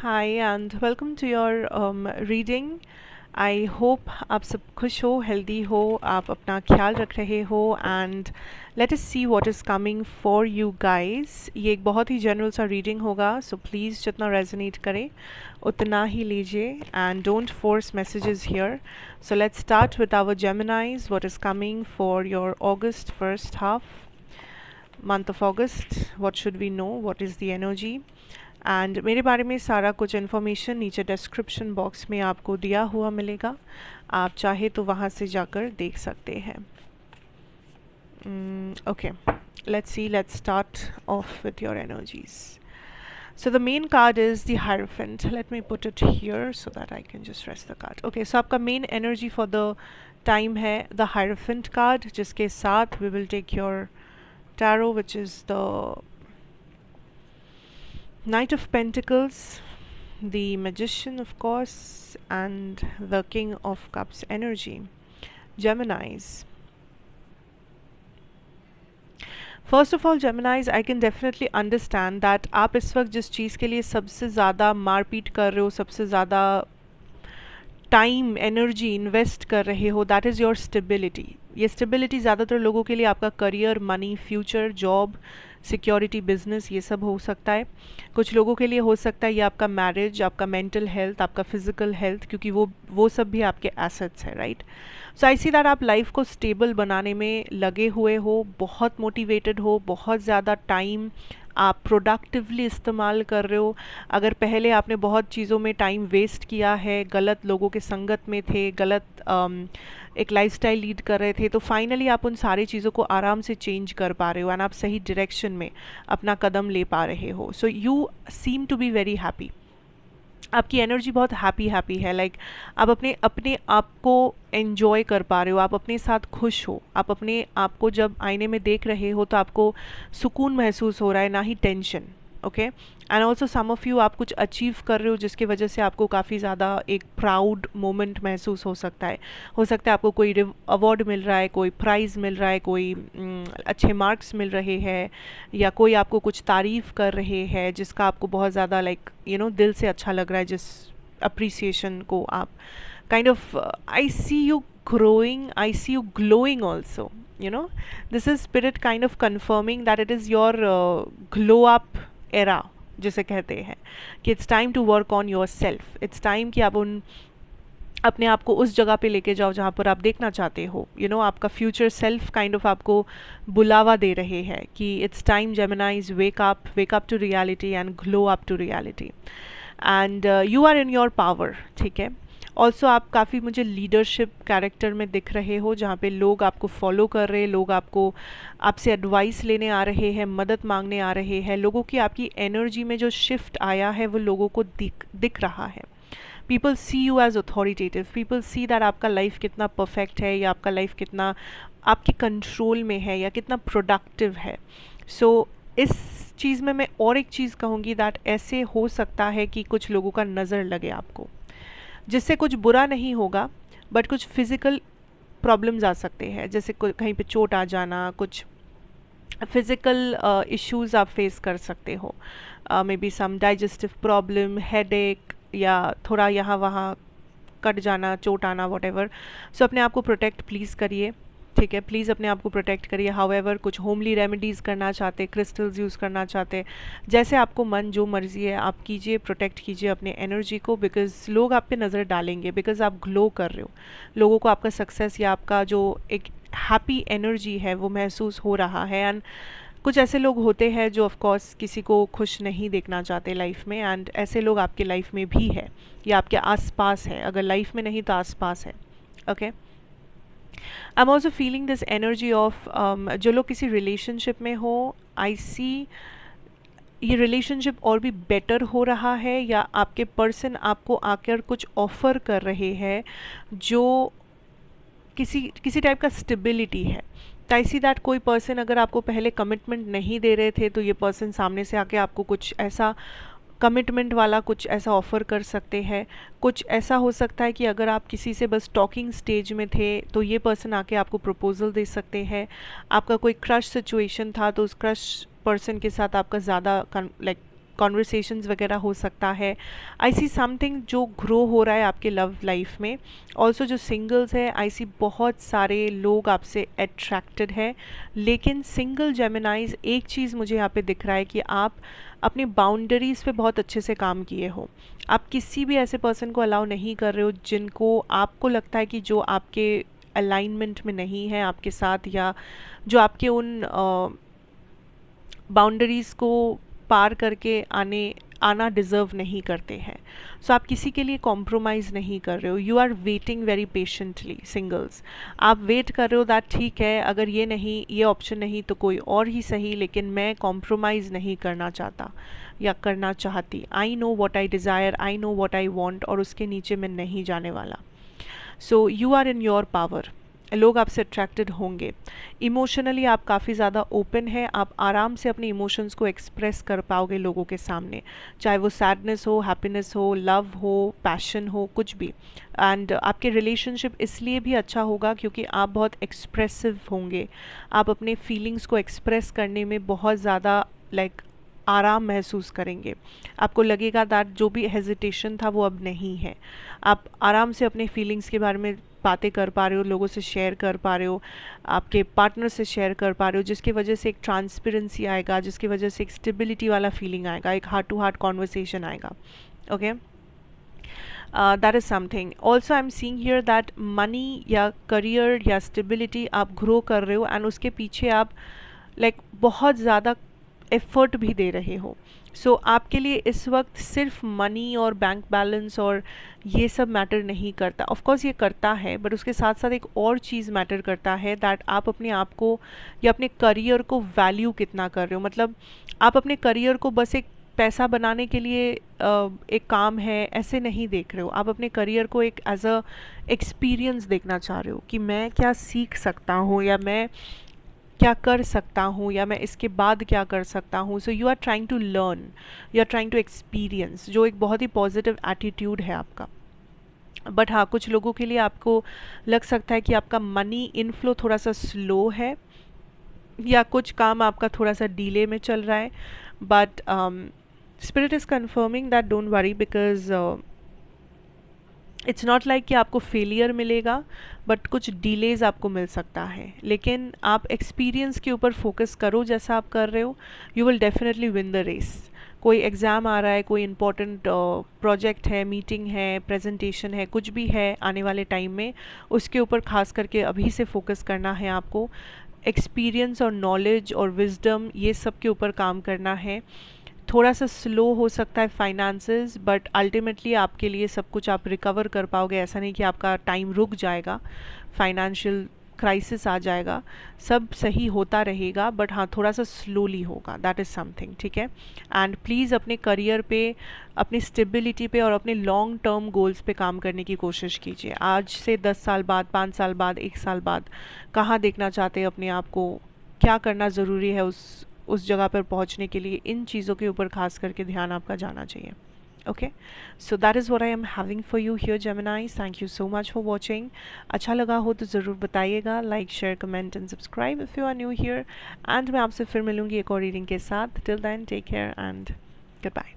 Hi and welcome to your reading. I hope आप सब खुश हो, healthy हो, आप अपना ख्याल रख रहे हो and let us see what is coming for you guys. ये एक बहुत ही general सा reading होगा, so please जितना resonate करे उतना ही लीजिए and don't force messages here. So let's start with our Geminis. What is coming for your August first half, month of August? What should we know? What is the energy? And मेरे बारे में सारा कुछ information नीचे description box में आपको दिया हुआ मिलेगा, आप चाहे तो वहाँ से जाकर देख सकते हैं. Okay, let's start off with your energies. So the main card is the Hierophant. Let me put it here so that I can just rest the card. Okay, so आपका main energy for the time है the Hierophant card, जिसके साथ we will take your tarot, which is the Knight of Pentacles, the Magician of course, and the King of Cups energy. Geminis. First of all, Geminis, I can definitely understand that आप इस वक्त जिस चीज़ के लिए सबसे ज़्यादा मारपीट कर रहे हो, सबसे ज़्यादा टाइम एनर्जी इन्वेस्ट कर रहे हो, दैट इज़ योर स्टेबिलिटी. ये स्टेबिलिटी ज़्यादातर लोगों के लिए आपका career, money, future, job, security, business, ये सब हो सकता है. कुछ लोगों के लिए हो सकता है ये आपका मैरिज, आपका मेंटल हेल्थ, आपका फिजिकल हेल्थ, क्योंकि वो सब भी आपके एसेट्स है, right. So I see that आप लाइफ को स्टेबल बनाने में लगे हुए हो, बहुत मोटिवेटेड हो, बहुत ज़्यादा टाइम आप प्रोडक्टिवली इस्तेमाल कर रहे हो. अगर पहले आपने बहुत चीज़ों में टाइम वेस्ट किया है, गलत लोगों के संगत में थे, गलत एक लाइफस्टाइल लीड कर रहे थे, तो फाइनली आप उन सारी चीज़ों को आराम से चेंज कर पा रहे हो एंड आप सही डायरेक्शन में अपना कदम ले पा रहे हो. So you seem to be very happy. आपकी एनर्जी बहुत हैप्पी है, लाइक आप अपने अपने आप को एन्जॉय कर पा रहे हो, आप अपने साथ खुश हो, आप अपने आप को जब आईने में देख रहे हो तो आपको सुकून महसूस हो रहा है, ना ही tension. Okay, and also some of you आप कुछ अचीव कर रहे हो जिसकी वजह से आपको काफ़ी ज़्यादा एक प्राउड मोमेंट महसूस हो सकता है. हो सकता है आपको कोई अवार्ड मिल रहा है, कोई प्राइज़ मिल रहा है, कोई अच्छे मार्क्स मिल रहे हैं, या कोई आपको कुछ तारीफ़ कर रहे हैं जिसका आपको बहुत ज़्यादा लाइक दिल से अच्छा लग रहा है, जिस अप्रिसिएशन को आप kind of I see you growing, I see you glowing also. This is spirit kind of confirming that it is your glow up era, जिसे कहते हैं कि it's time to work on yourself. It's time कि आप अपने आप को उस जगह पे लेके जाओ जहाँ पर आप देखना चाहते हो. आपका फ्यूचर सेल्फ काइंड ऑफ आपको बुलावा दे रहे हैं कि it's time geminize, wake up to reality and glow up to reality, and you are in your power. ठीक है. ऑल्सो आप काफ़ी मुझे लीडरशिप कैरेक्टर में दिख रहे हो, जहाँ पे लोग आपको फॉलो कर रहे हैं, लोग आपसे एडवाइस लेने आ रहे हैं, मदद मांगने आ रहे हैं. लोगों की आपकी एनर्जी में जो शिफ्ट आया है वो लोगों को दिख रहा है. People see you as authoritative, people see that आपका लाइफ कितना परफेक्ट है, या आपका लाइफ कितना आपके कंट्रोल में है, या कितना प्रोडक्टिव है. सो इस चीज़ में मैं और एक चीज़ कहूँगी दैट ऐसे हो सकता है कि कुछ लोगों का नज़र लगे आपको, जिससे कुछ बुरा नहीं होगा, बट कुछ फिज़िकल प्रॉब्लम्स आ सकते हैं, जैसे कहीं पे चोट आ जाना, कुछ फिज़िकल इश्यूज़ आप फेस कर सकते हो. Maybe some digestive problem, headache, या थोड़ा यहाँ वहाँ कट जाना, चोट आना, वॉटेवर. सो अपने आप को प्रोटेक्ट प्लीज़ करिए. ठीक है, प्लीज़ अपने आप को प्रोटेक्ट करिए. हाउएवर कुछ होमली रेमेडीज़ करना चाहते, क्रिस्टल्स यूज़ करना चाहते, जैसे आपको मन जो मर्जी है आप कीजिए, प्रोटेक्ट कीजिए अपने एनर्जी को, बिकॉज लोग आप पे नज़र डालेंगे, बिकॉज आप ग्लो कर रहे हो. लोगों को आपका सक्सेस या आपका जो एक हैप्पी एनर्जी है वो महसूस हो रहा है. एंड कुछ ऐसे लोग होते हैं जो ऑफकोर्स किसी को खुश नहीं देखना चाहते लाइफ में, एंड ऐसे लोग आपके लाइफ में भी है या आपके आसपास है. अगर लाइफ में नहीं तो आसपास है. Okay, I am also feeling this energy of जो लोग किसी रिलेशनशिप में हो, आई सी ये रिलेशनशिप और भी बेटर हो रहा है, या आपके पर्सन आपको आकर कुछ ऑफ़र कर रहे हैं जो किसी टाइप का स्टेबिलिटी है. तो आई सी दैट कोई पर्सन अगर आपको पहले कमिटमेंट नहीं दे रहे थे, तो ये पर्सन सामने से आके आपको कुछ ऐसा कमिटमेंट वाला कुछ ऐसा ऑफ़र कर सकते हैं. कुछ ऐसा हो सकता है कि अगर आप किसी से बस टॉकिंग स्टेज में थे, तो ये पर्सन आके आपको प्रपोजल दे सकते हैं. आपका कोई क्रश सिचुएशन था, तो उस क्रश पर्सन के साथ आपका ज़्यादा लाइक कॉन्वर्सेशंस वगैरह हो सकता है। आई सी समथिंग जो ग्रो हो रहा है आपके लव लाइफ में। ऑल्सो जो सिंगल्स है, आई सी बहुत सारे लोग आपसे अट्रैक्टेड है, लेकिन सिंगल जेमिनाइज एक चीज़ मुझे यहाँ पे दिख रहा है कि आप अपनी बाउंड्रीज़ पे बहुत अच्छे से काम किए हो। आप किसी भी ऐसे पर्सन को अलाउ नहीं कर रहे हो जिनको आपको लगता है कि जो आपके अलाइनमेंट में नहीं है आपके साथ, या जो आपके उन बाउंड्रीज़ को पार करके आना डिज़र्व नहीं करते हैं। सो आप किसी के लिए कॉम्प्रोमाइज़ नहीं कर रहे हो। You are waiting very patiently singles. आप वेट कर रहे हो दैट ठीक है, अगर ये नहीं, ये ऑप्शन नहीं तो कोई और ही सही, लेकिन मैं कॉम्प्रोमाइज़ नहीं करना चाहता या करना चाहती। I know what I desire, I know what I want, और उसके नीचे मैं नहीं जाने वाला। So you are in your power. लोग आपसे अट्रैक्टेड होंगे। इमोशनली आप काफ़ी ज़्यादा ओपन है, आप आराम से अपने इमोशंस को एक्सप्रेस कर पाओगे लोगों के सामने, चाहे वो सैडनेस हो, हैप्पीनेस हो, लव हो, पैशन हो, कुछ भी। एंड आपके रिलेशनशिप इसलिए भी अच्छा होगा क्योंकि आप बहुत एक्सप्रेसिव होंगे। आप अपने फीलिंग्स को एक्सप्रेस करने में बहुत ज़्यादा आराम महसूस करेंगे। आपको लगेगा दैट जो भी हेजिटेशन था वो अब नहीं है। आप आराम से अपने फीलिंग्स के बारे में बातें कर पा रहे हो, लोगों से शेयर कर पा रहे हो, आपके पार्टनर से शेयर कर पा रहे हो, जिसकी वजह से एक ट्रांसपेरेंसी आएगा, जिसकी वजह से एक स्टेबिलिटी वाला फीलिंग आएगा, एक हार्ट टू हार्ट कॉन्वर्सेशन आएगा। Okay, that is something. Also I am seeing here that money या करियर या स्टेबिलिटी आप ग्रो कर रहे हो, एंड उसके पीछे आप बहुत ज़्यादा एफर्ट भी दे रहे हो। सो आपके लिए इस वक्त सिर्फ मनी और बैंक बैलेंस और ये सब मैटर नहीं करता। ऑफ कोर्स ये करता है, बट उसके साथ साथ एक और चीज़ मैटर करता है, दैट आप अपने आप को या अपने करियर को वैल्यू कितना कर रहे हो। मतलब आप अपने करियर को बस एक पैसा बनाने के लिए एक काम है ऐसे नहीं देख रहे हो। आप अपने करियर को एक एज अ एक्सपीरियंस देखना चाह रहे हो कि मैं क्या सीख सकता हूँ, या मैं क्या कर सकता हूँ, या मैं इसके बाद क्या कर सकता हूँ। So you are trying to learn, you are trying to experience, जो एक बहुत ही पॉजिटिव एटीट्यूड है आपका। बट हाँ, कुछ लोगों के लिए आपको लग सकता है कि आपका मनी इनफ्लो थोड़ा सा स्लो है, या कुछ काम आपका थोड़ा सा डिले में चल रहा है। But spirit is confirming that don't worry, because it's not like कि आपको फेलियर मिलेगा, बट कुछ डिलेज आपको मिल सकता है। लेकिन आप एक्सपीरियंस के ऊपर फोकस करो जैसा आप कर रहे हो, you will definitely win the race. कोई एग्ज़ाम आ रहा है, कोई इंपॉर्टेंट प्रोजेक्ट है, मीटिंग है, प्रेजेंटेशन है, कुछ भी है आने वाले टाइम में, उसके ऊपर खास करके अभी से फोकस करना है आपको। एक्सपीरियंस और नॉलेज और विजडम, ये सब के ऊपर काम करना है। थोड़ा सा स्लो हो सकता है फाइनेंसेस, बट अल्टीमेटली आपके लिए सब कुछ आप रिकवर कर पाओगे। ऐसा नहीं कि आपका टाइम रुक जाएगा, फाइनेंशियल क्राइसिस आ जाएगा, सब सही होता रहेगा, बट हाँ थोड़ा सा स्लोली होगा, दैट इज़ समथिंग। ठीक है, एंड प्लीज़ अपने करियर पे, अपनी स्टेबिलिटी पे और अपने लॉन्ग टर्म गोल्स पे काम करने की कोशिश कीजिए। आज से 10 साल बाद, 5 साल बाद, 1 साल बाद कहाँ देखना चाहते हैं अपने आप को, क्या करना ज़रूरी है उस जगह पर पहुंचने के लिए, इन चीज़ों के ऊपर खास करके ध्यान आपका जाना चाहिए। Okay, so that is what I am having for you here Geminis. Thank you so much for watching. अच्छा लगा हो तो ज़रूर बताइएगा, like, share, comment and subscribe if you are new here. And मैं आपसे फिर मिलूंगी एक और रीडिंग के साथ। Till then take care and good bye.